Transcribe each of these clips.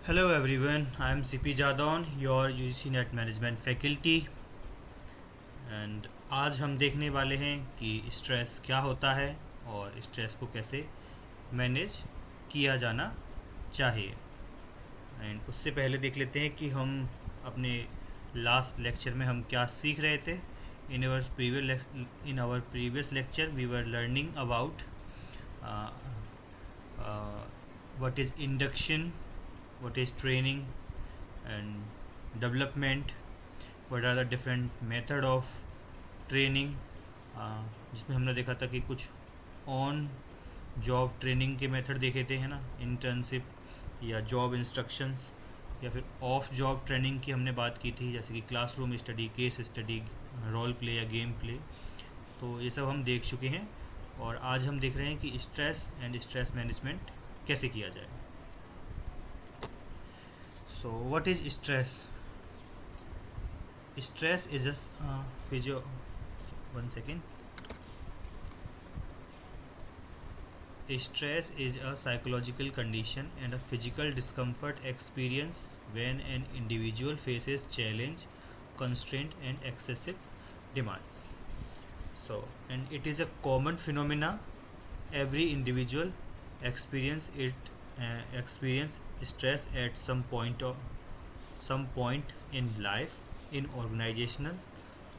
Hello everyone, I am CP Jadon, your UGC Net Management Faculty and आज हम देखने वाले हैं कि स्ट्रेस क्या होता है और स्ट्रेस को कैसे मैनेज किया जाना चाहिए। एंड उससे पहले देख लेते हैं कि हम अपने लास्ट लेक्चर में हम क्या सीख रहे थे। In our previous lecture we were learning about what is induction, what is training and development, what are the different method of training, जिसमें हमने देखा था कि कुछ ऑन जॉब ट्रेनिंग के मेथड देखे थे, है ना, इंटर्नशिप या जॉब इंस्ट्रक्शंस, या फिर ऑफ जॉब ट्रेनिंग की हमने बात की थी, जैसे कि classroom study, case study, role play या गेम प्ले। तो ये सब हम देख चुके हैं और आज हम देख रहे हैं कि स्ट्रेस एंड स्ट्रेस मैनेजमेंट कैसे किया जाए। So what is stress? Stress is a physio one second Stress is a psychological condition and a physical discomfort experienced when an individual faces challenge, constraint and excessive demand. So, and it is a common phenomena. Every individual experience stress at some point in life. In organizational,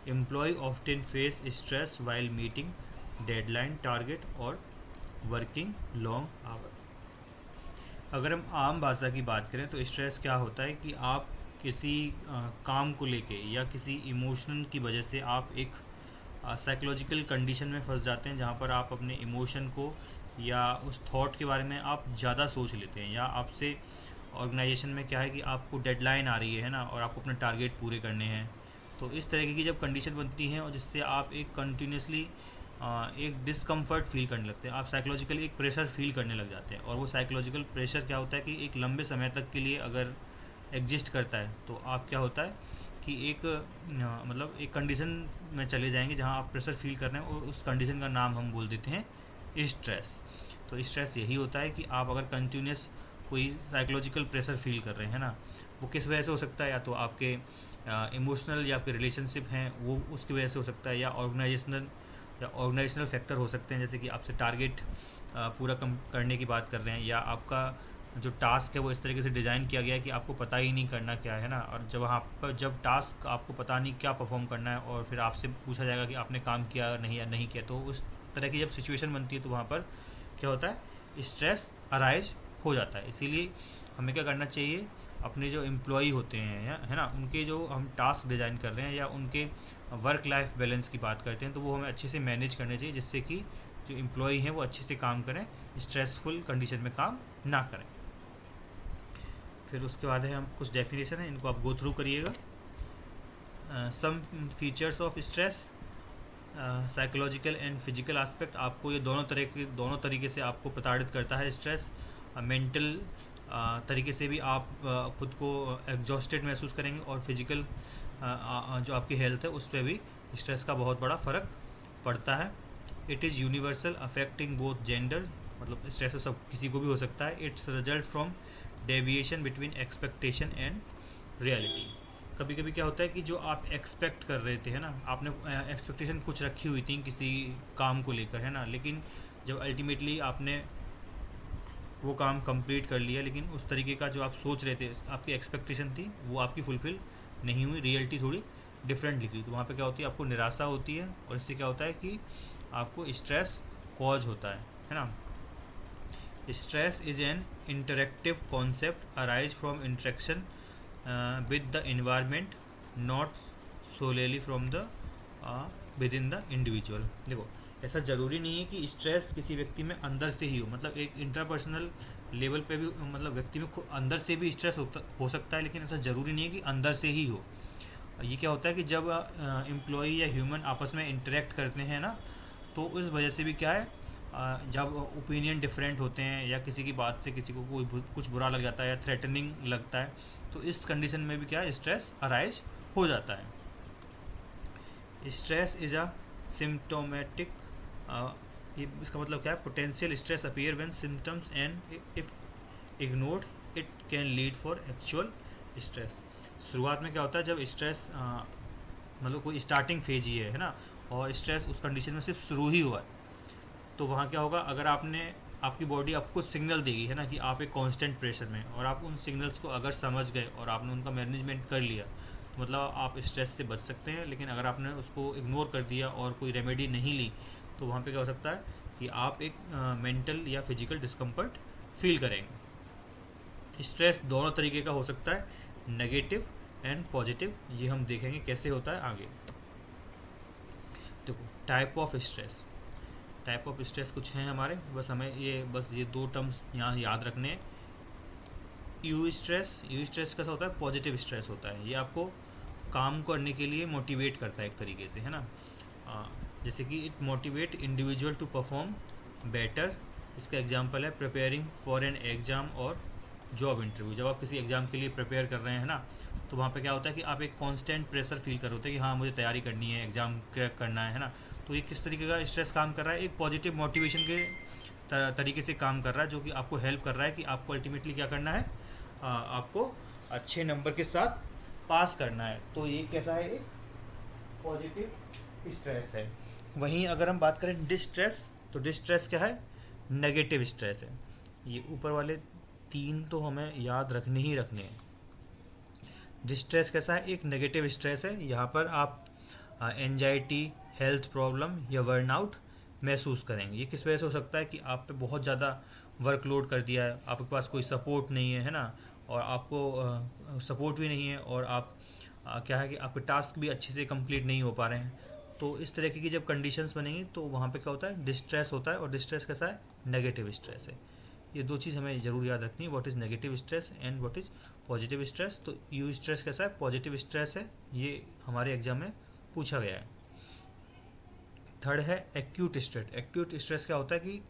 employee often face stress while meeting deadline target or working long hour. अगर हम आम भाषा की बात करें तो stress क्या होता है कि आप किसी काम को लेके या किसी इमोशन की वजह से आप एक साइकोलॉजिकल कंडीशन में फंस जाते हैं, जहाँ पर आप अपने इमोशन को या उस थॉट के बारे में आप ज़्यादा सोच लेते हैं, या आपसे ऑर्गेनाइजेशन में क्या है कि आपको डेडलाइन आ रही है ना, और आपको अपने टारगेट पूरे करने हैं। तो इस तरीके की जब कंडीशन बनती है और जिससे आप एक कंटिन्यूसली एक डिस्कम्फर्ट फील करने लगते हैं, आप साइकोलॉजिकली एक प्रेशर फील करने लग जाते हैं। और वो साइकोलॉजिकल प्रेशर क्या होता है कि एक लंबे समय तक के लिए अगर एग्जिस्ट करता है तो आप क्या होता है कि एक मतलब एक कंडीशन में चले जाएंगे जहाँ आप प्रेशर फील कर रहे हैं, और उस कंडीशन का नाम हम बोल देते हैं स्ट्रेस। तो स्ट्रेस यही होता है कि आप अगर कंटिन्यूस कोई साइकोलॉजिकल प्रेशर फील कर रहे हैं ना, वो किस वजह से हो सकता है, या तो आपके इमोशनल या आपके रिलेशनशिप हैं वो उसकी वजह से हो सकता है, या ऑर्गेनाइजेशनल फैक्टर हो सकते हैं, जैसे कि आपसे टारगेट पूरा कम करने की बात कर रहे हैं, या आपका जो टास्क है वो इस तरीके से डिज़ाइन किया गया है कि आपको पता ही नहीं करना क्या है ना, और जब वहाँ पर जब टास्क आपको पता नहीं क्या परफॉर्म करना है और फिर आपसे पूछा जाएगा कि आपने काम किया नहीं या नहीं किया, तो उस तरह की जब सिचुएशन बनती है तो वहाँ पर क्या होता है, स्ट्रेस अराइज हो जाता है। इसीलिए हमें क्या करना चाहिए, अपने जो एम्प्लॉई होते हैं है ना, उनके जो हम टास्क डिज़ाइन कर रहे हैं या उनके वर्क लाइफ बैलेंस की बात करते हैं, तो वो हमें अच्छे से मैनेज करने चाहिए, जिससे कि जो एम्प्लॉई हैं वो अच्छे से काम करें, स्ट्रेसफुल कंडीशन में काम ना करें। फिर उसके बाद है हम कुछ डेफिनेशन है, इनको आप गो थ्रू करिएगा। Some features of stress, psychological and physical aspect, आपको ये दोनों तरीके से आपको प्रताड़ित करता है स्ट्रेस। मेंटल तरीके से भी आप खुद को एग्जॉस्टेड महसूस करेंगे, और फिजिकल जो आपकी हेल्थ है उस पर भी स्ट्रेस का बहुत बड़ा फ़र्क पड़ता है। It is universal affecting both gender, मतलब स्ट्रेस सब किसी को भी हो सकता है। It's result from deviation between expectation and reality. कभी कभी क्या होता है कि जो आप एक्सपेक्ट कर रहे थे, है ना, आपने एक्सपेक्टेशन कुछ रखी हुई थी किसी काम को लेकर, है ना, लेकिन जब अल्टीमेटली आपने वो काम कंप्लीट कर लिया, लेकिन उस तरीके का जो आप सोच रहे थे, आपकी एक्सपेक्टेशन थी, वो आपकी फुलफ़िल नहीं हुई, रियलिटी थोड़ी डिफरेंट निकली, तो वहाँ पे क्या होती है, आपको निराशा होती है, और इससे क्या होता है कि आपको स्ट्रेस कॉज होता है ना। Stress is an interactive concept arise from interaction with the environment, not सोलेली from the with in the individual. देखो, ऐसा ज़रूरी नहीं है कि स्ट्रेस किसी व्यक्ति में अंदर से ही हो, मतलब एक इंटरपर्सनल लेवल पे भी, मतलब व्यक्ति में अंदर से भी स्ट्रेस हो सकता है, लेकिन ऐसा ज़रूरी नहीं है कि अंदर से ही हो। ये क्या होता है कि जब एम्प्लॉई या ह्यूमन आपस में इंटरेक्ट करते हैं ना, तो उस वजह से भी क्या है, जब ओपिनियन डिफरेंट होते हैं या किसी की बात से किसी को कोई कुछ बुरा लग जाता है या थ्रेटनिंग लगता है, तो इस कंडीशन में भी क्या है, स्ट्रेस अराइज हो जाता है। स्ट्रेस इज अ सिम्टोमेटिक, इसका मतलब क्या है, potential stress appear when symptoms and if ignored it can lead for actual stress. शुरुआत में क्या होता है, जब स्ट्रेस मतलब कोई स्टार्टिंग फेज ही है ना, और स्ट्रेस उस कंडीशन में सिर्फ शुरू ही हुआ है, तो वहाँ क्या होगा, अगर आपने आपकी बॉडी आपको सिग्नल देगी है ना कि आप एक कांस्टेंट प्रेशर में, और आप उन सिग्नल्स को अगर समझ गए और आपने उनका मैनेजमेंट कर लिया, तो मतलब आप स्ट्रेस से बच सकते हैं। लेकिन अगर आपने उसको इग्नोर कर दिया और कोई रेमेडी नहीं ली, तो वहाँ पे क्या हो सकता है कि आप एक मेंटल या फिजिकल डिस्कम्फर्ट फील करेंगे। स्ट्रेस दोनों तरीके का हो सकता है, नेगेटिव एंड पॉजिटिव। ये हम देखेंगे कैसे होता है आगे। देखो, type of stress, type of stress कुछ हैं हमारे, बस ये दो टर्म्स यहाँ याद रखने हैं। यू स्ट्रेस, यू स्ट्रेस कैसा होता है, पॉजिटिव स्ट्रेस होता है। ये आपको काम करने के लिए मोटिवेट करता है एक तरीके से, है ना। जैसे कि it motivate individual to perform better. इसका एग्जांपल है प्रिपेयरिंग फॉर एन एग्ज़ाम और जॉब इंटरव्यू। जब आप किसी एग्ज़ाम के लिए प्रिपेयर कर रहे हैं ना, तो वहाँ पे क्या होता है कि आप एक कांस्टेंट प्रेशर फील कर रहे होते हैं कि हाँ मुझे तैयारी करनी है, एग्ज़ाम क्रैक करना है ना। तो ये किस तरीके का स्ट्रेस काम कर रहा है, एक पॉजिटिव मोटिवेशन के तरीके से काम कर रहा है, जो कि आपको हेल्प कर रहा है कि आपको अल्टीमेटली क्या करना है, आपको अच्छे नंबर के साथ पास करना है। तो ये कैसा है, एक पॉजिटिव स्ट्रेस है। वहीं अगर हम बात करें डिस्ट्रेस, तो डिस्ट्रेस क्या है, नेगेटिव स्ट्रेस है। ये ऊपर वाले तीन तो हमें याद रखने ही रखने हैं। डिस्ट्रेस कैसा है, एक नेगेटिव स्ट्रेस है। यहाँ पर आप एंजाइटी, हेल्थ प्रॉब्लम या बर्नआउट महसूस करेंगे। ये किस वजह से हो सकता है कि आप पे बहुत ज़्यादा वर्कलोड कर दिया है, आपके पास कोई सपोर्ट नहीं है ना, और आपको सपोर्ट भी नहीं है, और आप क्या है कि आपके टास्क भी अच्छे से कंप्लीट नहीं हो पा रहे हैं। तो इस तरह की जब कंडीशंस बनेंगी, तो वहाँ पे क्या होता है, डिस्ट्रेस होता है। और डिस्ट्रेस कैसा है, नेगेटिव स्ट्रेस है। ये दो चीज़ हमें ज़रूर याद रखनी है, what is negative stress and what is positive stress. तो यू स्ट्रेस कैसा है, पॉजिटिव स्ट्रेस है। ये हमारे एग्जाम में पूछा गया है। थर्ड है एक्यूट स्ट्रेस। एक्यूट स्ट्रेस क्या होता है कि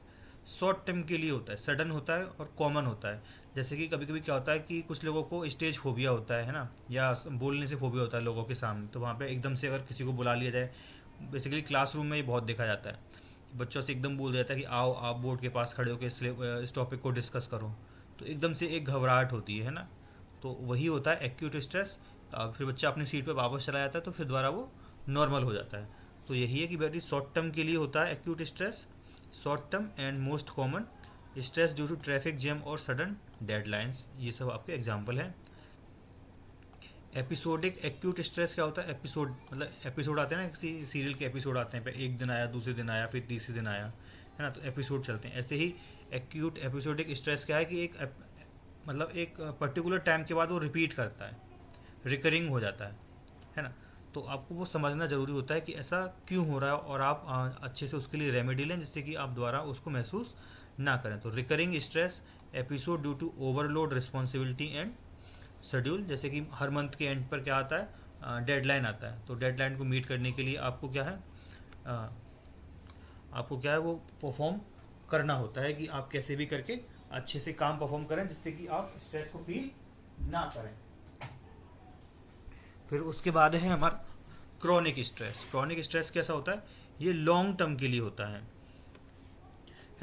शॉर्ट टाइम के लिए होता है, सडन होता है और कॉमन होता है। जैसे कि कभी कभी क्या होता है कि कुछ लोगों को स्टेज फोबिया होता है ना, या बोलने से फोबिया होता है लोगों के सामने। तो वहाँ पे एकदम से अगर किसी को बुला लिया जाए, बेसिकली क्लासरूम में ये बहुत देखा जाता है, बच्चों से एकदम बोल देता है कि आओ आप बोर्ड के पास खड़े होकर इस टॉपिक को डिस्कस करो, तो एकदम से एक घबराहट होती है ना। तो वही होता है एक्यूट स्ट्रेस। फिर बच्चा अपनी सीट पर वापस चला जाता है, तो फिर दोबारा वो नॉर्मल हो जाता है। तो यही है कि वेरी शॉर्ट टर्म के लिए होता है acute stress, short term and most common stress due to traffic jam और सडन डेडलाइंस। ये सब आपके एग्जाम्पल हैं। एपिसोडिक एक्यूट स्ट्रेस क्या होता है, एपिसोड मतलब एपिसोड आते हैं ना, किसी सीरियल के एपिसोड आते हैं, एक दिन आया, दूसरे दिन आया, फिर तीसरे दिन आया, है ना, तो एपिसोड चलते हैं। ऐसे ही एक्यूट एपिसोडिक स्ट्रेस क्या है कि मतलब एक पर्टिकुलर टाइम के बाद वो रिपीट करता है, रिकरिंग हो जाता है ना। तो आपको वो समझना ज़रूरी होता है कि ऐसा क्यों हो रहा है, और आप अच्छे से उसके लिए रेमेडी लें, जिससे कि आप दोबारा उसको महसूस ना करें। तो recurring stress episode due to overload responsibility and schedule. जैसे कि हर मंथ के एंड पर क्या आता है, डेडलाइन आता है। तो डेडलाइन को मीट करने के लिए आपको क्या है, वो परफॉर्म करना होता है कि आप कैसे भी करके अच्छे से काम परफॉर्म करें, जिससे कि आप स्ट्रेस को फील ना करें। फिर उसके बाद है हमारा क्रॉनिक स्ट्रेस। क्रॉनिक स्ट्रेस कैसा होता है, ये लॉन्ग टर्म के लिए होता है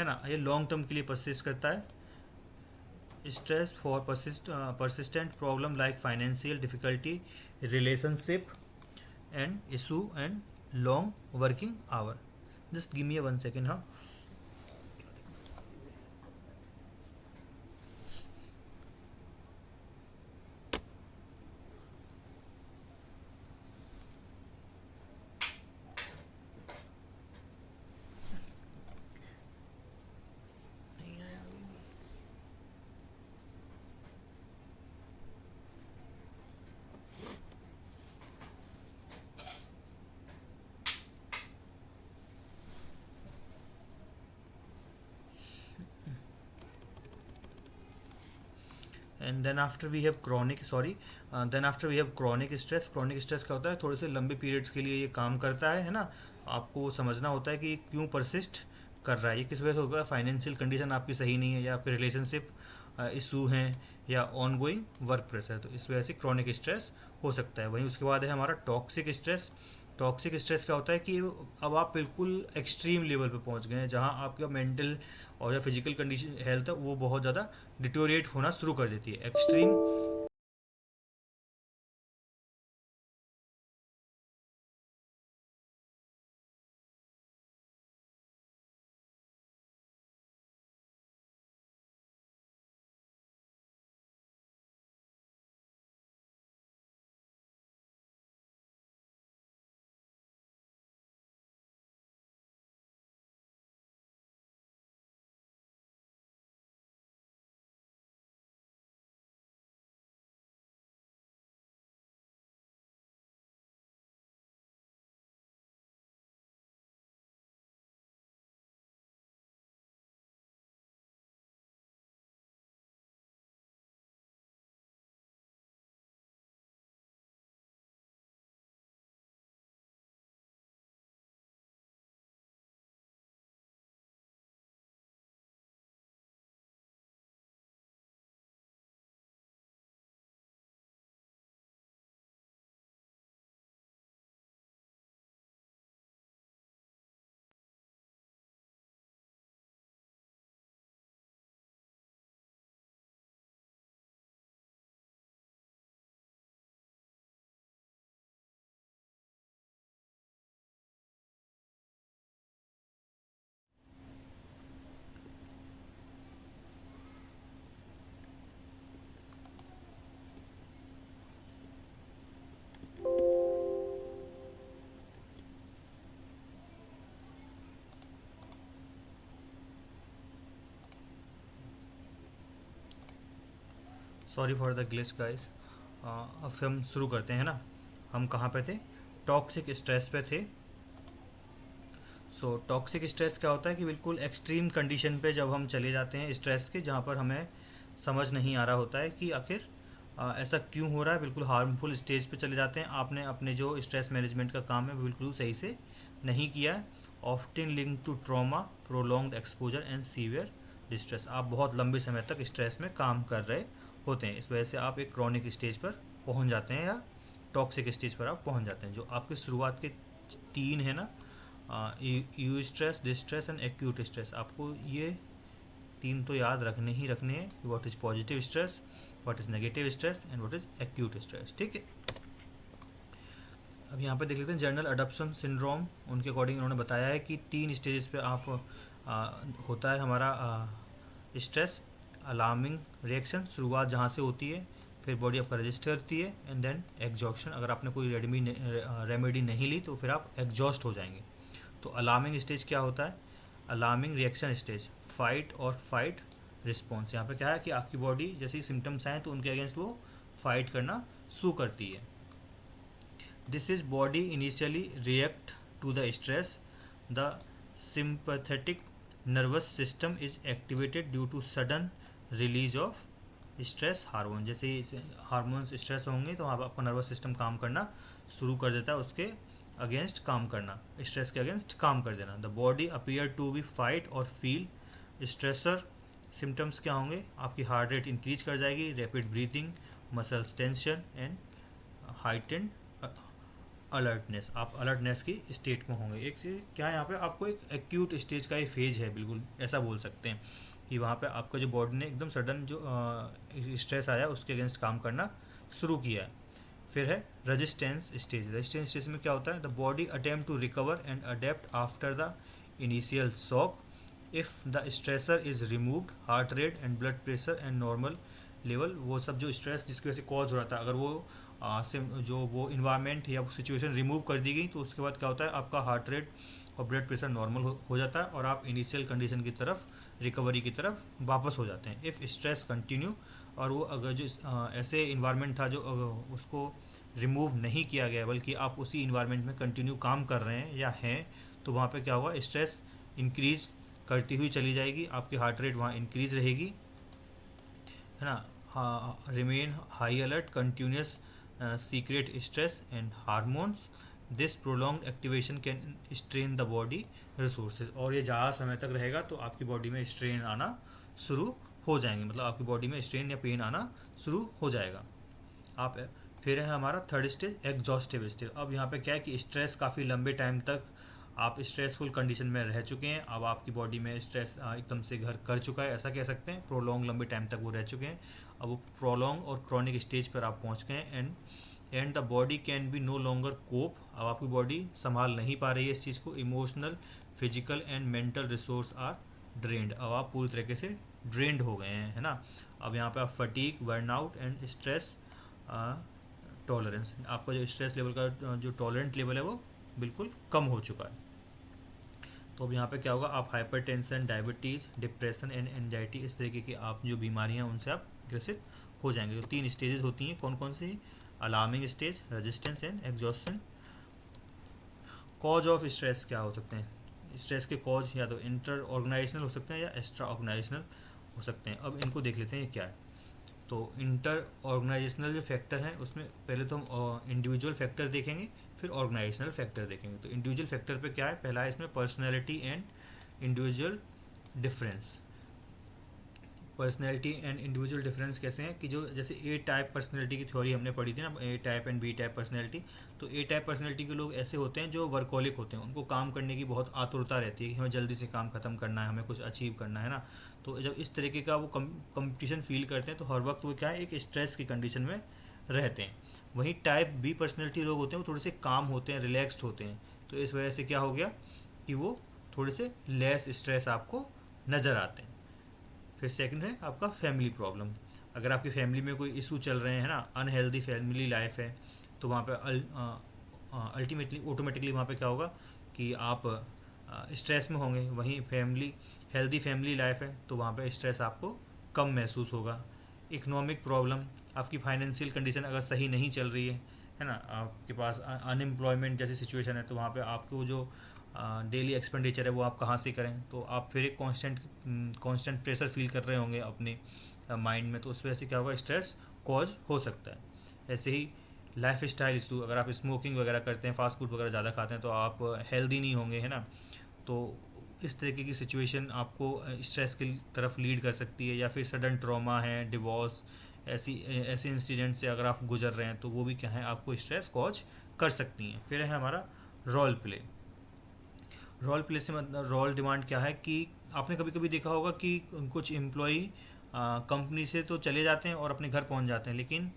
ना, ये लॉन्ग टर्म के लिए परसिस्ट करता है। Stress for persistent problem like financial difficulty, relationship and issue and long working hour. Just give me 1 second. हाँ, and then after we have chronic stress. Chronic stress क्या होता है, थोड़े से लंबे पीरियड्स के लिए ये काम करता है ना। आपको समझना होता है कि क्यों परसिस्ट कर रहा है, ये किस वजह से होगा। फाइनेंशियल कंडीशन आपकी सही नहीं है, या आपके रिलेशनशिप इशू हैं, या ऑन गोइंग वर्क प्रेशर, तो इस वजह से क्रॉनिक स्ट्रेस हो सकता है। वहीं उसके बाद है हमारा टॉक्सिक स्ट्रेस। टॉक्सिक स्ट्रेस क्या होता है कि अब आप बिल्कुल एक्सट्रीम लेवल पे पहुंच गए हैं, जहां आपका मेंटल और या फिजिकल कंडीशन हेल्थ है वो बहुत ज़्यादा डिटोरिएट होना शुरू कर देती है। Extreme. Sorry for the glitch guys. अब फिर हम शुरू करते हैं ना। हम कहाँ पे थे? टॉक्सिक स्ट्रेस पे थे। सो टॉक्सिक स्ट्रेस क्या होता है कि बिल्कुल एक्सट्रीम कंडीशन पे जब हम चले जाते हैं स्ट्रेस के, जहाँ पर हमें समझ नहीं आ रहा होता है कि आखिर ऐसा क्यों हो रहा है, बिल्कुल हार्मफुल स्टेज पे चले जाते हैं। आपने अपने जो स्ट्रेस मैनेजमेंट का काम है बिल्कुल सही से नहीं किया है। Often link to trauma, prolonged exposure and severe distress. आप बहुत लंबे समय तक स्ट्रेस में काम कर रहे होते हैं, इस वजह से आप एक क्रॉनिक स्टेज पर पहुंच जाते हैं या टॉक्सिक स्टेज पर आप पहुंच जाते हैं। जो आपके शुरुआत के तीन है ना, you stress, distress and acute stress, आपको ये तीन तो याद रखने ही रखने हैं। What is positive stress, what is negative stress and what is acute stress. ठीक है, अब यहाँ पे देख लेते हैं जर्नल अडॉप्शन सिंड्रोम। उनके अकॉर्डिंग उन्होंने बताया है कि तीन स्टेजेस पे आप होता है हमारा स्ट्रेस। अलार्मिंग रिएक्शन, शुरुआत जहाँ से होती है, फिर बॉडी आपका रजिस्टर करती है, एंड देन एग्जॉस्शन। अगर आपने कोई रेमेडी नहीं ली तो फिर आप एग्जॉस्ट हो जाएंगे। तो अलार्मिंग स्टेज क्या होता है? अलार्मिंग रिएक्शन स्टेज, फाइट और फाइट रिस्पॉन्स। यहाँ पे क्या है कि आपकी बॉडी जैसे सिम्टम्स आए तो उनके अगेंस्ट वो फाइट करना शुरू करती है। This is body initially react to the stress. The sympathetic nervous system is activated due to sudden release of stress hormone. जैसे हार्मोन्स स्ट्रेस होंगे तो आपका नर्वस सिस्टम काम करना शुरू कर देता है, उसके अगेंस्ट काम करना, स्ट्रेस के अगेंस्ट काम कर देना। The body appear to be fight और फील स्ट्रेसर। सिम्टम्स क्या होंगे? आपकी हार्ट रेट इंक्रीज कर जाएगी, rapid breathing, muscles tension and heightened alertness. आप अलर्टनेस की स्टेट में होंगे। एक चीज़ क्या है, यहाँ पे आपको एक एक्यूट स्टेज का एक फेज है, बिल्कुल ऐसा बोल सकते हैं कि वहाँ पे आपका जो बॉडी ने एकदम सडन जो स्ट्रेस आया उसके अगेंस्ट काम करना शुरू किया है। फिर है रेजिस्टेंस स्टेज। रेजिस्टेंस स्टेज में क्या होता है? The body attempt to recover and adapt after the initial shock. If the stressor is removed, heart rate and blood pressure and normal level, वो सब जो स्ट्रेस जिसकी वजह से कॉज हो रहा था, अगर वो से जो वो इन्वायरमेंट या सिचुएशन रिमूव कर दी गई तो उसके बाद क्या होता है, आपका हार्ट रेट और ब्लड प्रेशर नॉर्मल हो जाता है और आप इनिशियल कंडीशन की तरफ, रिकवरी की तरफ वापस हो जाते हैं। इफ़ स्ट्रेस कंटिन्यू, और वो अगर जो ऐसे इन्वायरमेंट था जो उसको रिमूव नहीं किया गया बल्कि आप उसी इन्वायरमेंट में कंटिन्यू काम कर रहे हैं या हैं, तो वहाँ पे क्या होगा, स्ट्रेस इंक्रीज करती हुई चली जाएगी, आपकी हार्ट रेट वहाँ इंक्रीज रहेगी, है ना। हाँ, remain high alert, continuous secret stress and hormones. This prolong activation can strain the body resources. और ये ज़्यादा समय तक रहेगा तो आपकी बॉडी में स्ट्रेन आना शुरू हो जाएंगे, मतलब आपकी बॉडी में स्ट्रेन या पेन आना शुरू हो जाएगा। आप फिर है हमारा थर्ड स्टेज एग्जॉस्टिव स्टेज। अब यहाँ पे क्या है कि स्ट्रेस काफ़ी लंबे टाइम तक आप स्ट्रेसफुल कंडीशन में रह चुके हैं, अब आपकी बॉडी में स्ट्रेस एकदम से घर कर चुका है, ऐसा कह सकते हैं। प्रोलॉन्ग लंबे टाइम तक वो रह चुके हैं, अब वो प्रोलॉन्ग और क्रॉनिक स्टेज पर आप पहुँच गए हैं। And the body can be no longer cope, अब आपकी बॉडी संभाल नहीं पा रही है इस चीज़ को। Emotional, physical and mental resource are drained, अब आप पूरी तरीके से ड्रेन्ड हो गए हैं, है ना। अब यहाँ पे आप fatigue, burnout and stress tolerance, आपका जो स्ट्रेस लेवल का जो टॉलरेंट लेवल है वो बिल्कुल कम हो चुका है। तो अब यहाँ पे क्या होगा, आप hypertension, diabetes, depression and anxiety, इस तरीके की आप जो बीमारियाँ उनसे आप ग्रसित हो जाएंगे। तो 3 स्टेजेस होती हैं, कौन कौन सी? Alarming stage, resistance and exhaustion. Cause of stress क्या हो सकते हैं? स्ट्रेस के कॉज या तो इंटर ऑर्गेनाइजेशनल हो सकते हैं या एक्स्ट्रा ऑर्गेनाइजेशनल हो सकते हैं। अब इनको देख लेते हैं ये क्या है। तो इंटर ऑर्गेनाइजेशनल जो फैक्टर हैं उसमें पहले तो हम इंडिविजुअल फैक्टर देखेंगे, फिर ऑर्गेनाइजेशनल फैक्टर देखेंगे। तो इंडिविजुअल फैक्टर पे क्या है, पहला है इसमें personality and individual difference. Personality and individual difference कैसे हैं कि जो जैसे ए टाइप पर्सनैलिटी की थ्योरी हमने पढ़ी थी ना, A type and B type personality. तो ए टाइप पर्सनैलिटी के लोग ऐसे होते हैं जो वर्कहोलिक होते हैं, उनको काम करने की बहुत आतुरता रहती है कि हमें जल्दी से काम खत्म करना है, हमें कुछ अचीव करना है ना। तो जब इस तरीके का वो कंपटीशन फील करते हैं तो हर वक्त वो क्या है, एक स्ट्रेस की कंडीशन में रहते हैं। वहीं टाइप बी पर्सनैलिटी लोग होते हैं वो थोड़े से काम होते हैं, रिलैक्सड होते हैं। तो इस वजह से क्या हो गया कि वो थोड़े से लेस स्ट्रेस आपको नज़र आते हैं। फिर सेकंड है आपका फैमिली प्रॉब्लम। अगर आपकी फैमिली में कोई इशू चल रहे हैं ना, अनहेल्दी फैमिली लाइफ है, तो वहाँ पे अल्टीमेटली ऑटोमेटिकली वहाँ पे क्या होगा कि आप स्ट्रेस में होंगे। वहीं फैमिली हेल्दी फैमिली लाइफ है तो वहाँ पे स्ट्रेस आपको कम महसूस होगा। इकोनॉमिक प्रॉब्लम, आपकी फाइनेंशियल कंडीशन अगर सही नहीं चल रही है ना, आपके पास अनएम्प्लॉयमेंट जैसी सिचुएशन है, तो वहाँ पे आपको जो डेली एक्सपेंडिचर है वो आप कहाँ से करें, तो आप फिर एक कांस्टेंट प्रेशर फील कर रहे होंगे अपने माइंड में, तो उस वजह से क्या होगा, स्ट्रेस कॉज हो सकता है। ऐसे ही लाइफ स्टाइल इशू, अगर आप स्मोकिंग वगैरह करते हैं, फास्ट फूड वगैरह ज़्यादा खाते हैं, तो आप हेल्दी नहीं होंगे, है ना। तो इस तरीके की सिचुएशन आपको स्ट्रेस की तरफ लीड कर सकती है। या फिर सडन ट्रॉमा है, डिवोर्स, ऐसी ऐसे इंसिडेंट से अगर आप गुजर रहे हैं तो वो भी क्या है, आपको स्ट्रेस कॉज कर सकती हैं। फिर है हमारा रोल प्ले। रोल प्ले से मतलब रोल डिमांड क्या है कि आपने कभी कभी देखा होगा कि कुछ एम्प्लॉई कंपनी से तो चले जाते हैं और अपने घर पहुंच जाते हैं, लेकिन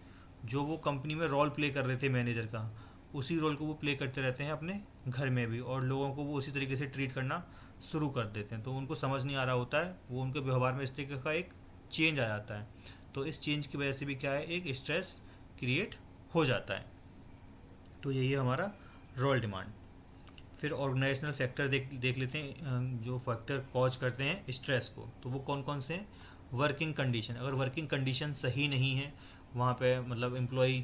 जो वो कंपनी में रोल प्ले कर रहे थे मैनेजर का, उसी रोल को वो प्ले करते रहते हैं अपने घर में भी, और लोगों को वो उसी तरीके से ट्रीट करना शुरू कर देते हैं। तो उनको समझ नहीं आ रहा होता है, वो उनके व्यवहार में इस तरीके का एक चेंज आ जाता है। तो इस चेंज की वजह से भी क्या है, एक स्ट्रेस क्रिएट हो जाता है। तो यही है हमारा रोल डिमांड। फिर ऑर्गेनाइजेशनल फैक्टर देख लेते हैं, जो फैक्टर कॉज करते हैं स्ट्रेस को, तो वो कौन कौन से हैं। वर्किंग कंडीशन, अगर वर्किंग कंडीशन सही नहीं है, वहाँ पे मतलब एम्प्लॉई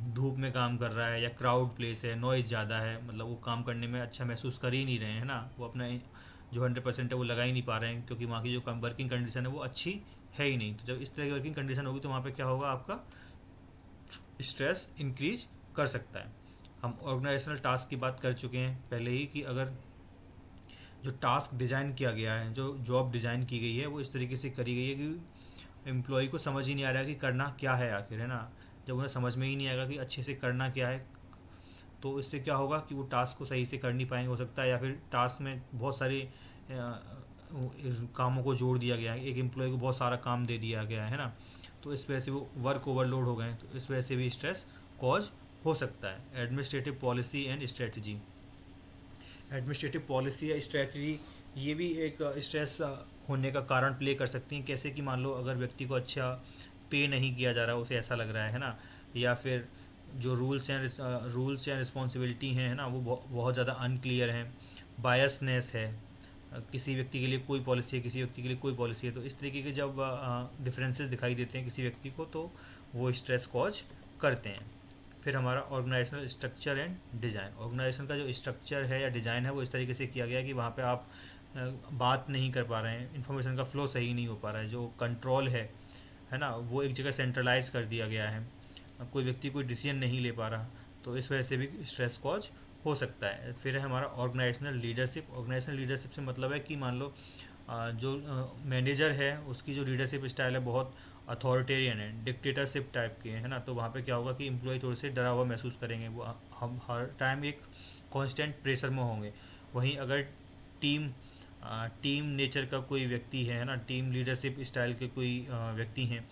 धूप में काम कर रहा है, या क्राउड प्लेस है, नॉइज़ ज़्यादा है, मतलब वो काम करने में अच्छा महसूस कर ही नहीं रहे हैं ना, वो अपना जो 100% है वो लगा ही नहीं पा रहे हैं, क्योंकि वहाँ की जो वर्किंग कंडीशन है वो अच्छी है ही नहीं। तो जब इस तरह की वर्किंग कंडीशन होगी तो वहाँ पे क्या होगा, आपका स्ट्रेस इंक्रीज कर सकता है। हम ऑर्गेनाइजेशनल टास्क की बात कर चुके हैं पहले ही कि अगर जो टास्क डिज़ाइन किया गया है, जो जॉब डिज़ाइन की गई है, वो इस तरीके से करी गई है कि एम्प्लॉय को समझ ही नहीं आ रहा है कि करना क्या है आखिर, है ना। जब उन्हें समझ में ही नहीं आएगा कि अच्छे से करना क्या है, तो इससे क्या होगा कि वो टास्क को सही से कर नहीं पाएंगे, हो सकता है। या फिर टास्क में बहुत सारे कामों को जोड़ दिया गया है, एक एम्प्लॉय को बहुत सारा काम दे दिया गया है ना, तो इस वजह से वो वर्क ओवरलोड हो गए हैं, तो इस वजह से भी स्ट्रेस कॉज हो सकता है। Administrative policy and strategy, administrative policy या स्ट्रेटजी ये भी एक स्ट्रेस होने का कारण प्ले कर सकती हैं। कैसे कि मान लो अगर व्यक्ति को अच्छा पे नहीं किया जा रहा, उसे ऐसा लग रहा है ना, या फिर जो रूल्स एंड रिस्पॉन्सिबिलिटी हैं, है ना, वो बहुत ज़्यादा अनक्लियर हैं, बायसनेस है, किसी व्यक्ति के लिए कोई पॉलिसी है, किसी व्यक्ति के लिए कोई पॉलिसी है, तो इस तरीके के जब डिफरेंसेस दिखाई देते हैं किसी व्यक्ति को, तो वो स्ट्रेस कॉज करते हैं। फिर हमारा organisational structure and design, organisation का जो स्ट्रक्चर है या डिज़ाइन है वो इस तरीके से किया गया है कि वहाँ पे आप बात नहीं कर पा रहे हैं, इन्फॉर्मेशन का फ्लो सही नहीं हो पा रहा है, जो कंट्रोल है ना, वो एक जगह सेंट्रलाइज कर दिया गया है, अब कोई व्यक्ति कोई डिसीजन नहीं ले पा रहा, तो इस वजह से भी स्ट्रेस कॉज हो सकता है। फिर है हमारा ऑर्गेनाइजेशनल लीडरशिप। ऑर्गेनाइजेशनल लीडरशिप से मतलब है कि मान लो जो मैनेजर है उसकी जो लीडरशिप स्टाइल है बहुत अथॉरिटेरियन है, डिक्टेटरशिप टाइप के है ना, तो वहाँ पे क्या होगा कि एम्प्लॉय थोड़े से डरा हुआ महसूस करेंगे, वो हम हर टाइम एक कांस्टेंट प्रेशर में होंगे। वहीं अगर टीम टीम नेचर का कोई व्यक्ति है ना, टीम लीडरशिप स्टाइल के कोई व्यक्ति हैं,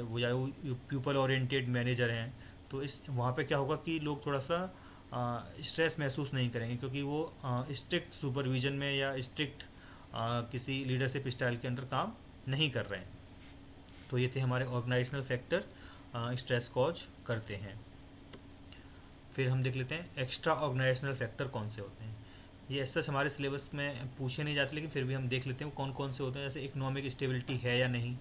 वो या वो पीपल ओरिएंटेड मैनेजर हैं, तो इस वहाँ पे क्या होगा कि लोग थोड़ा सा स्ट्रेस महसूस नहीं करेंगे, क्योंकि वो स्ट्रिक्ट सुपरविजन में या स्ट्रिक्ट किसी लीडरशिप स्टाइल के अंडर काम नहीं कर रहे हैं। तो ये थे हमारे ऑर्गेनाइजेशनल फैक्टर स्ट्रेस कॉज करते हैं। फिर हम देख लेते हैं एक्स्ट्रा ऑर्गेनाइजेशनल फैक्टर कौन से होते हैं। ये ऐसा हमारे सिलेबस में पूछे नहीं जाते, लेकिन फिर भी हम देख लेते हैं कौन कौन से होते हैं। जैसे इकोनॉमिक स्टेबिलिटी है या नहीं,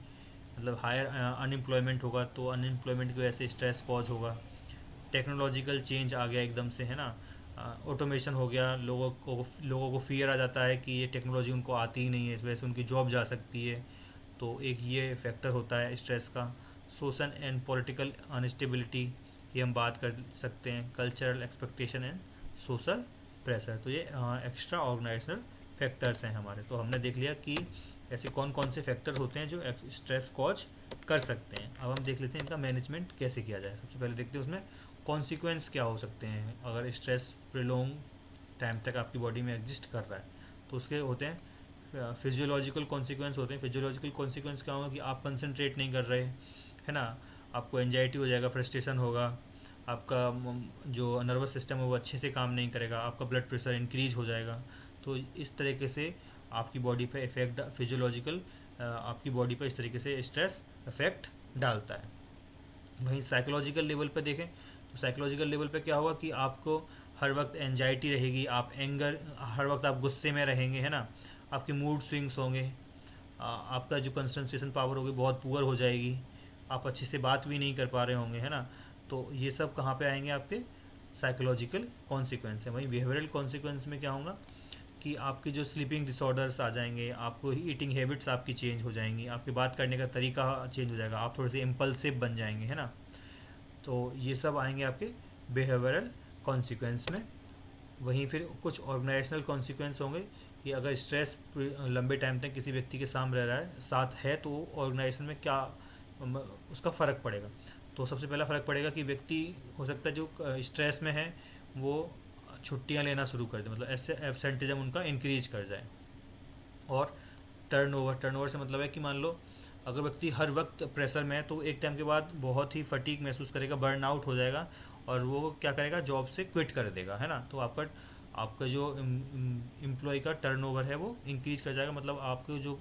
मतलब हायर अनएम्प्लॉयमेंट होगा तो अनएम्प्लॉयमेंट की वजह से स्ट्रेस कॉज होगा। टेक्नोलॉजिकल चेंज आ गया एकदम से है ना, ऑटोमेशन हो गया, लोगों को फियर आ जाता है कि ये टेक्नोलॉजी उनको आती ही नहीं है, इस वजह से उनकी जॉब जा सकती है, तो एक ये फैक्टर होता है स्ट्रेस का। सोशल एंड पॉलिटिकल अनस्टेबिलिटी, ये हम बात कर सकते हैं। Cultural expectation and social pressure, तो ये एक्स्ट्रा ऑर्गेनाइजेशनल फैक्टर्स हैं हमारे। तो हमने देख लिया कि ऐसे कौन कौन से फैक्टर्स होते हैं जो स्ट्रेस कॉज कर सकते हैं। अब हम देख लेते हैं इनका मैनेजमेंट कैसे किया जाए। सबसे पहले देखते हैं उसमें कॉन्सिक्वेंस क्या हो सकते हैं अगर स्ट्रेस प्रोलॉन्ग टाइम तक आपकी बॉडी में एग्जिस्ट कर रहा है। तो उसके होते हैं फिजियोलॉजिकल कॉन्सिक्वेंस होते हैं। फिजियोलॉजिकल कॉन्सिक्वेंस क्या होगा कि आप कंसंट्रेट नहीं कर रहे है ना, आपको एंजाइटी हो जाएगा, फ्रस्ट्रेशन होगा, आपका जो नर्वस सिस्टम है वो अच्छे से काम नहीं करेगा, आपका ब्लड प्रेशर इंक्रीज हो जाएगा। तो इस तरीके से आपकी बॉडी पे इफेक्ट फिजियोलॉजिकल आपकी बॉडी पर इस तरीके से स्ट्रेस इफेक्ट डालता है। वहीं साइकोलॉजिकल लेवल पे देखें तो साइकोलॉजिकल लेवल पे क्या होगा कि आपको हर वक्त एंजाइटी रहेगी, आप एंगर, हर वक्त आप गुस्से में रहेंगे है ना, आपके मूड स्विंग्स होंगे, आपका जो कंसंट्रेशन पावर होगी बहुत पुअर हो जाएगी, आप अच्छे से बात भी नहीं कर पा रहे होंगे है ना। तो ये सब कहाँ पे आएंगे, आपके साइकोलॉजिकल कॉन्सिक्वेंस है। वहीं बिहेवियरल कॉन्सिक्वेंस में क्या होगा कि आपके जो स्लीपिंग डिसऑर्डर्स आ जाएंगे, आपको ईटिंग हैबिट्स आपकी चेंज हो जाएंगी, आपकी बात करने का तरीका चेंज हो जाएगा, आप थोड़े से इम्पल्सिव बन जाएंगे है ना। तो ये सब आएंगे आपके बिहेवियरल कॉन्सिक्वेंस में। वहीं फिर कुछ ऑर्गेनाइजेशनल कॉन्सिक्वेंस होंगे कि अगर स्ट्रेस लंबे टाइम तक किसी व्यक्ति के साथ है तो ऑर्गेनाइजेशन में क्या उसका फ़र्क पड़ेगा। तो सबसे पहला फ़र्क पड़ेगा कि व्यक्ति हो सकता है जो स्ट्रेस में है वो छुट्टियां लेना शुरू कर दे, मतलब ऐसे एब्सेंटिज्म उनका इंक्रीज कर जाए। और टर्नओवर से मतलब है कि मान लो अगर व्यक्ति हर वक्त प्रेशर में है तो एक टाइम के बाद बहुत ही फटीक महसूस करेगा, बर्न आउट हो जाएगा और वो क्या करेगा, जॉब से क्विट कर देगा है ना। तो आपका आपका जो एम्प्लॉय का टर्नओवर है वो इंक्रीज कर जाएगा, मतलब आपको जो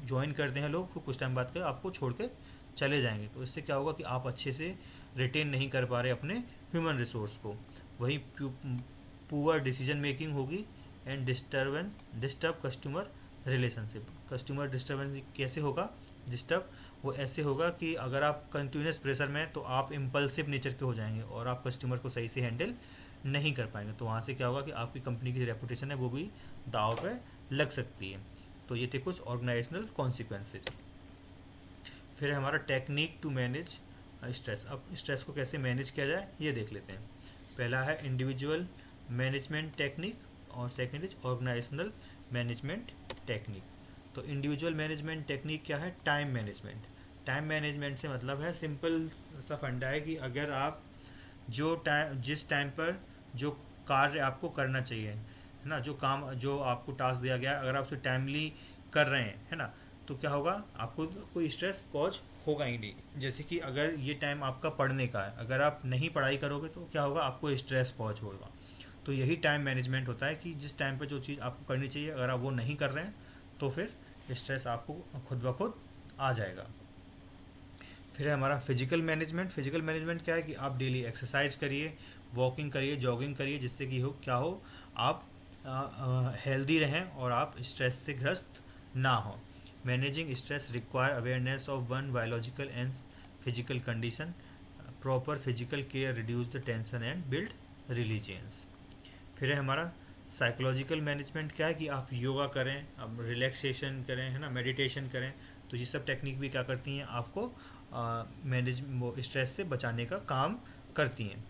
ज्वाइन करते हैं लोग वो कुछ टाइम बाद कर आपको छोड़ के चले जाएंगे। तो इससे क्या होगा कि आप अच्छे से रिटेन नहीं कर पा रहे अपने ह्यूमन रिसोर्स को। वही पुअर डिसीजन मेकिंग होगी and disturb customer relationship. Customer disturbance कैसे होगा, डिस्टर्ब वो ऐसे होगा कि अगर आप कंटिन्यूस प्रेशर में तो आप इम्पल्सिव नेचर के हो जाएंगे और आप कस्टमर को सही से हैंडल नहीं कर पाएंगे। तो वहाँ से क्या होगा कि आपकी कंपनी की रेपुटेशन है वो भी दाव पे लग सकती है। तो ये थे कुछ ऑर्गेनाइजेशनल कॉन्सिक्वेंसेज। फिर है हमारा टेक्निक टू मैनेज स्ट्रेस। अब स्ट्रेस को कैसे मैनेज किया जाए ये देख लेते हैं। पहला है इंडिविजुअल मैनेजमेंट टेक्निक और second is organisational management technique. तो इंडिविजुअल मैनेजमेंट टेक्निक क्या है, टाइम मैनेजमेंट। टाइम मैनेजमेंट से मतलब है सिंपल सा फंडा है कि अगर आप जिस टाइम पर जो कार्य आपको करना चाहिए है ना, जो काम जो आपको टास्क दिया गया है अगर आप उसे टाइमली कर रहे हैं है ना, तो क्या होगा, आपको कोई स्ट्रेस कॉज होगा ही नहीं। जैसे कि अगर ये टाइम आपका पढ़ने का है, अगर आप नहीं पढ़ाई करोगे तो क्या होगा, आपको स्ट्रेस कॉज होगा। तो यही टाइम मैनेजमेंट होता है कि जिस टाइम पे जो चीज़ आपको करनी चाहिए अगर आप वो नहीं कर रहे हैं तो फिर स्ट्रेस आपको खुद ब खुद आ जाएगा। फिर है हमारा फिजिकल मैनेजमेंट। फिजिकल मैनेजमेंट क्या है कि आप डेली एक्सरसाइज करिए, वॉकिंग करिए, जॉगिंग करिए, जिससे कि हो क्या हो, आप हेल्दी रहें और आप स्ट्रेस से ग्रस्त ना हो। Managing stress require awareness of one biological and physical condition. Proper physical care reduce the tension and build religions. फिर है हमारा साइकोलॉजिकल मैनेजमेंट क्या है कि आप योगा करें, आप रिलैक्सेशन करें है ना, मेडिटेशन करें। तो ये सब टेक्निक भी क्या करती हैं, आपको मैनेज स्ट्रेस से बचाने का काम करती हैं।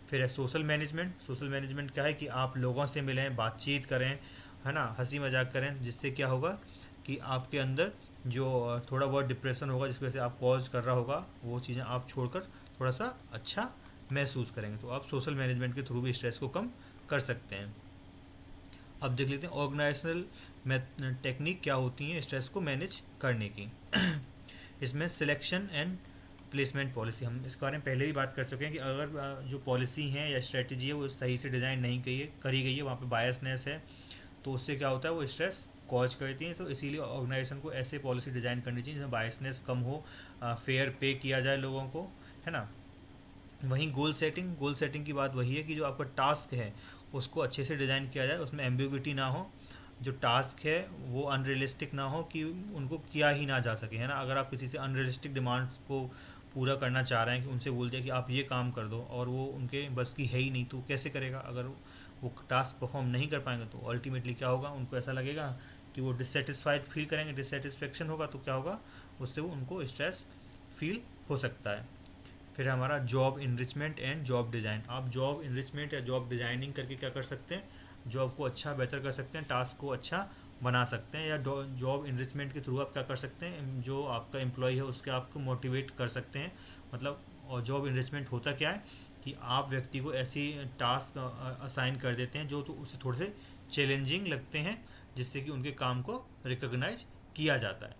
फिर है सोशल मैनेजमेंट। सोशल मैनेजमेंट क्या है कि आप लोगों से मिलें, बातचीत करें है ना, हंसी मजाक करें, जिससे क्या होगा कि आपके अंदर जो थोड़ा बहुत डिप्रेशन होगा जिसकी वजह से आप कॉज कर रहा होगा, वो चीज़ें आप छोड़कर थोड़ा सा अच्छा महसूस करेंगे। तो आप सोशल मैनेजमेंट के थ्रू भी स्ट्रेस को कम कर सकते हैं। अब देख लेते हैं ऑर्गेनाइजेशनल टेक्निक क्या होती हैं स्ट्रेस को मैनेज करने की। इसमें सिलेक्शन एंड प्लेसमेंट पॉलिसी, हम इस बारे में पहले भी बात कर चुके हैं कि अगर जो पॉलिसी है या स्ट्रेटजी है वो सही से डिज़ाइन नहीं करी गई है, वहाँ पे बायसनेस है, तो उससे क्या होता है, वो स्ट्रेस कॉज करती हैं। तो इसीलिए ऑर्गेनाइजेशन को ऐसे पॉलिसी डिज़ाइन करनी चाहिए जिसमें बायसनेस कम हो, फेयर पे किया जाए लोगों को, है ना। वहीं गोल सेटिंग की बात वही है कि जो आपका टास्क है उसको अच्छे से डिज़ाइन किया जाए, उसमें एम्बिग्विटी ना हो, जो टास्क है वो अनरियलिस्टिक ना हो कि उनको किया ही ना जा सके, है ना। अगर आप किसी से अनरियलिस्टिक डिमांड्स को पूरा करना चाह रहे हैं कि उनसे बोल दिया कि आप ये काम कर दो और वो उनके बस की है ही नहीं, तो कैसे करेगा। अगर वो टास्क परफॉर्म नहीं कर पाएंगे तो अल्टीमेटली क्या होगा, उनको ऐसा लगेगा कि वो डिससेटिस्फाइड फील करेंगे, डिससेटिस्फेक्शन होगा, तो क्या होगा, उससे वो उनको स्ट्रेस फील हो सकता है। फिर हमारा job enrichment and job design. आप जॉब इनरिचमेंट या जॉब डिज़ाइनिंग करके क्या कर सकते हैं, जॉब को अच्छा बेहतर कर सकते हैं, टास्क को अच्छा बना सकते हैं। या जॉब इनरिचमेंट के थ्रू आप क्या कर सकते हैं, जो आपका एम्प्लॉय है उसके आपको मोटिवेट कर सकते हैं। मतलब, और जॉब इनरिचमेंट होता क्या है कि आप व्यक्ति को ऐसी टास्क असाइन कर देते हैं जो तो उसे थोड़े से चैलेंजिंग लगते हैं, जिससे कि उनके काम को रिकॉग्नाइज किया जाता है।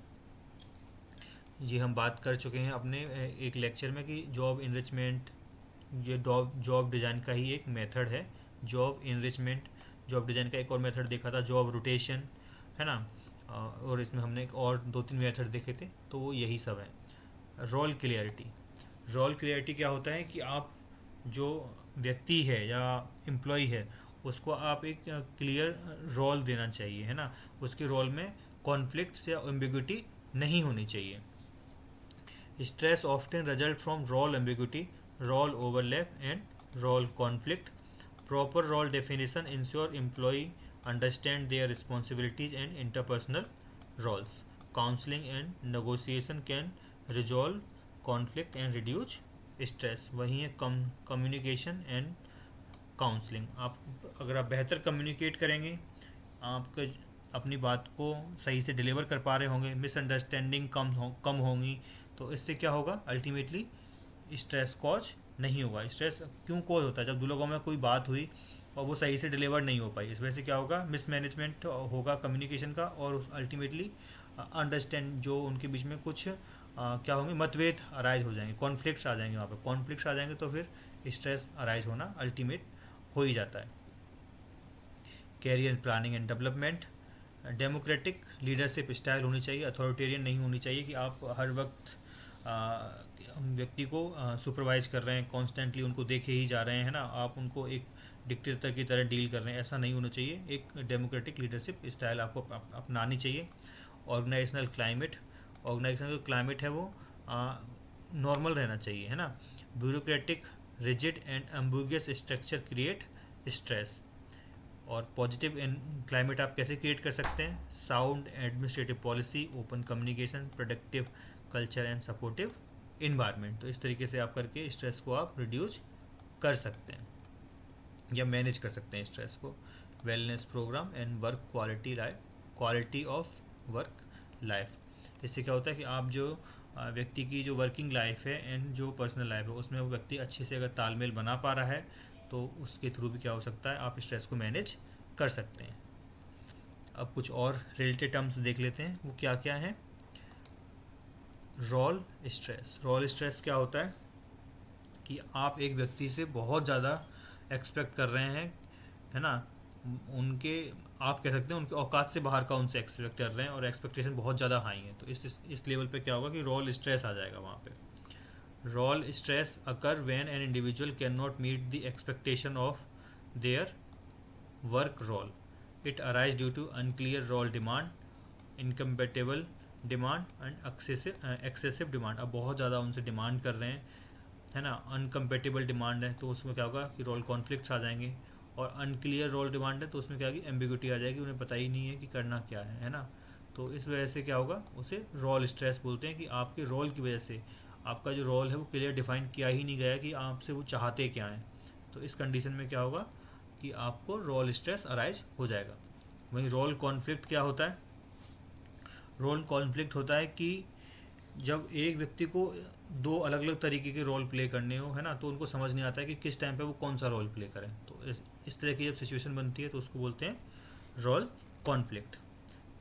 ये हम बात कर चुके हैं अपने एक लेक्चर में कि जॉब इनरिचमेंट ये जॉब डिज़ाइन का ही एक मेथड है। जॉब इनरिचमेंट, जॉब डिज़ाइन का एक और मेथड देखा था जॉब रोटेशन, है ना। और इसमें हमने एक और दो तीन मेथड देखे थे, तो वो यही सब है। रोल क्लियरिटी, रोल क्लियरिटी क्या होता है कि आप जो व्यक्ति है या एम्प्लॉय है उसको आप एक क्लियर रोल देना चाहिए, है ना। उसके रोल में कॉन्फ्लिक्ट्स या एम्बिग्विटी नहीं होनी चाहिए। Stress often results from role ambiguity, role overlap, and role conflict. Proper role definition ensure employee understand their responsibilities and interpersonal roles. Counseling and negotiation can resolve conflict and reduce stress. वहीं है communication and counselling. आप अगर आप बेहतर communicate करेंगे, आप अपनी बात को सही से डिलीवर कर पा रहे होंगे, मिसअंडरस्टैंडिंग कम होंगी, तो इससे क्या होगा, अल्टीमेटली स्ट्रेस कॉज नहीं होगा। स्ट्रेस क्यों कॉज होता है, जब दो लोगों में कोई बात हुई और वो सही से डिलीवर नहीं हो पाई, इस वजह से क्या होगा, मिसमैनेजमेंट होगा कम्युनिकेशन का, और अल्टीमेटली अंडरस्टैंड जो उनके बीच में कुछ क्या होंगे, मतभेद अराइज हो जाएंगे, कॉन्फ्लिक्ट्स आ जाएंगे। वहाँ पर कॉन्फ्लिक्ट्स आ जाएंगे तो फिर स्ट्रेस अराइज होना अल्टीमेट हो ही जाता है। Career planning and development, democratic leadership style होनी चाहिए, अथॉरिटेरियन नहीं होनी चाहिए कि आप हर वक्त व्यक्ति को सुपरवाइज कर रहे हैं, कॉन्स्टेंटली उनको देखे ही जा रहे हैं, है ना। आप उनको एक डिक्टेटर की तरह डील कर रहे हैं, ऐसा नहीं होना चाहिए। एक डेमोक्रेटिक लीडरशिप स्टाइल आपको अपनानी चाहिए। ऑर्गेनाइजेशनल क्लाइमेट, ऑर्गेनाइजेशनल जो क्लाइमेट है वो नॉर्मल रहना चाहिए, है ना। Bureaucratic rigid and ambiguous structure create stress. और पॉजिटिव क्लाइमेट आप कैसे क्रिएट कर सकते हैं, sound administrative policy, open communication, productive culture and supportive environment. तो इस तरीके से आप करके स्ट्रेस को आप रिड्यूस कर सकते हैं या मैनेज कर सकते हैं स्ट्रेस को। Wellness programme and work quality of work life. इससे क्या होता है कि आप जो व्यक्ति की जो वर्किंग लाइफ है एंड जो पर्सनल लाइफ है उसमें वो व्यक्ति अच्छे से अगर तालमेल बना पा रहा है तो उसके थ्रू भी क्या हो सकता है, आप स्ट्रेस को मैनेज कर सकते हैं। अब कुछ और रिलेटेड टर्म्स देख लेते हैं, वो क्या क्या हैं। रोल स्ट्रेस, रोल स्ट्रेस क्या होता है कि आप एक व्यक्ति से बहुत ज़्यादा एक्सपेक्ट कर रहे हैं, है ना। उनके, आप कह सकते हैं उनके औकात से बाहर का उनसे एक्सपेक्ट कर रहे हैं और एक्सपेक्टेशन बहुत ज़्यादा हाई है, तो इस लेवल पे क्या होगा कि रोल स्ट्रेस आ जाएगा वहाँ पे। Role stress occur when an individual cannot meet the expectation of their work role. It arises due to unclear role demand, incompatible demand and excessive demand. अब बहुत ज़्यादा उनसे डिमांड कर रहे हैं, है ना। अनकम्पेटेबल डिमांड है तो उसमें क्या होगा कि रोल कॉन्फ्लिक्ट्स आ जाएंगे। और अनक्लियर रोल डिमांड है तो उसमें क्या होगी, एम्बिग्विटी आ जाएगी, उन्हें पता ही नहीं है कि करना क्या है ना। तो इस वजह से क्या होगा, उसे रोल स्ट्रेस बोलते हैं कि आपके रोल की वजह से आपका जो रोल है वो क्लियर डिफाइन किया ही नहीं गया कि आपसे वो चाहते क्या हैं। तो इस कंडीशन में क्या होगा कि आपको रोल स्ट्रेस अराइज हो जाएगा। वहीं रोल कॉन्फ्लिक्ट क्या होता है, रोल कॉन्फ्लिक्ट होता है कि जब एक व्यक्ति को दो अलग अलग तरीके के रोल प्ले करने हो, है ना, तो उनको समझ नहीं आता है कि किस टाइम पे वो कौन सा रोल प्ले करें। तो इस तरह की जब सिचुएशन बनती है तो उसको बोलते हैं रोल कॉन्फ्लिक्ट।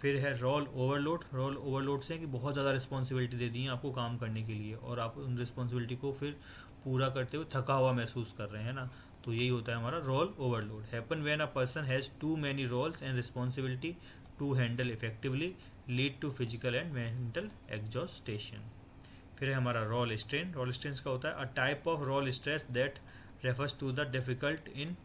फिर है रोल ओवरलोड। रोल ओवरलोड से कि बहुत ज़्यादा रिस्पॉन्सिबिलिटी दे दी है आपको काम करने के लिए, और आप उन रिस्पॉन्सिबिलिटी को फिर पूरा करते हुए थका हुआ महसूस कर रहे हैं ना, तो यही होता है हमारा role overload. Happen when a person has too many roles and responsibility to handle effectively, lead to physical and mental exhaustion. फिर है हमारा रोल स्ट्रेन। रोल स्ट्रेन का होता है a type of role stress that refers to the difficult in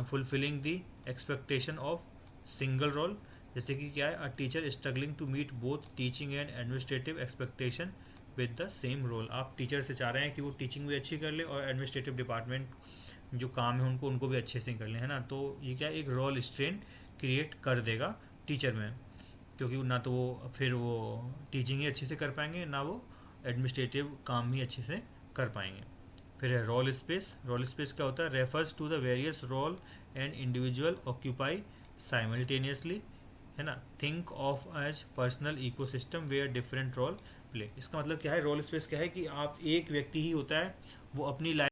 fulfilling the expectation of single role. जैसे कि क्या है, a teacher struggling to meet both teaching and administrative expectation with the same role. आप teacher से चाह रहे हैं कि वो टीचिंग भी अच्छी कर ले और एडमिनिस्ट्रेटिव डिपार्टमेंट जो काम है उनको भी अच्छे से कर लें, है ना। तो ये क्या एक रोल स्ट्रेन क्रिएट कर देगा टीचर में, क्योंकि ना तो वो फिर वो टीचिंग ही अच्छे से कर पाएंगे, ना वो एडमिनिस्ट्रेटिव काम ही अच्छे से कर पाएंगे। फिर है रोल स्पेस। रोल स्पेस क्या होता है, refers to the various role and individual occupy simultaneously, है ना। Think of as personal ecosystem where different role play. इसका मतलब क्या है, रोल स्पेस क्या है कि आप एक व्यक्ति ही होता है, वो अपनी लाइफ